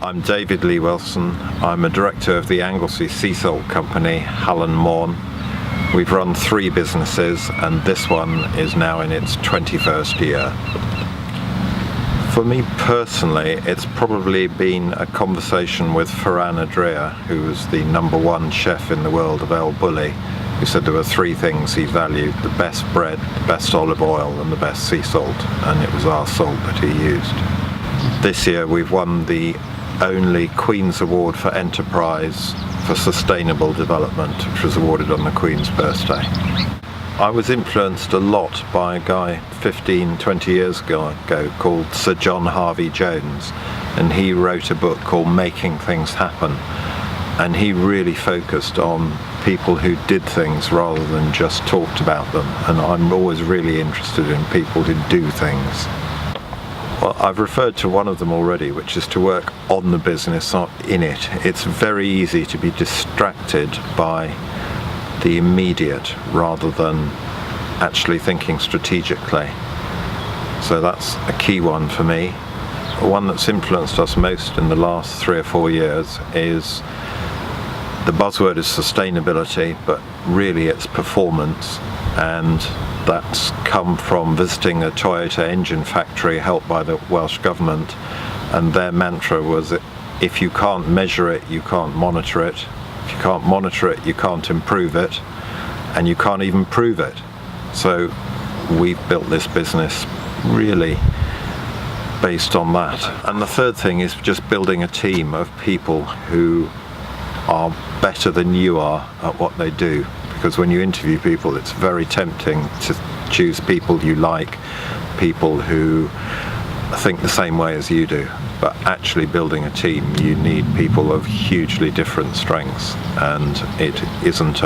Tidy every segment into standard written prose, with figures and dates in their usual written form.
I'm David Lea-Wilson. I'm a director of the Anglesey Sea Salt company, Hull and Morn. We've run 3 businesses and this one is now in its 21st year. For me personally, it's probably been a conversation with Ferran Adria, who was the #1 chef in the world of El Bulli, who said there were 3 things he valued: the best bread, the best olive oil and the best sea salt, and it was our salt that he used. This year we've won the only Queen's Award for Enterprise for Sustainable Development, which was awarded on the Queen's birthday. I was influenced a lot by a guy 15-20 years ago called Sir John Harvey Jones, and he wrote a book called Making Things Happen, and he really focused on people who did things rather than just talked about them, and I'm always really interested in people who do things. Well, I've referred to one of them already, which is to work on the business, not in it. It's very easy to be distracted by the immediate rather than actually thinking strategically. So that's a key one for me. One that's influenced us most in the last 3 or 4 years is, the buzzword is sustainability, but really it's performance, and that's come from visiting a Toyota engine factory helped by the Welsh Government, and their mantra was that if you can't measure it, you can't monitor it. If you can't monitor it, you can't improve it, and you can't even prove it. So we've built this business really based on that. And the third thing is just building a team of people who are better than you are at what they do. Because when you interview people, it's very tempting to choose people you like, people who think the same way as you do. But actually building a team, you need people of hugely different strengths, and it isn't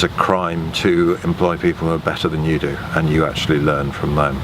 a crime to employ people who are better than you do, and you actually learn from them.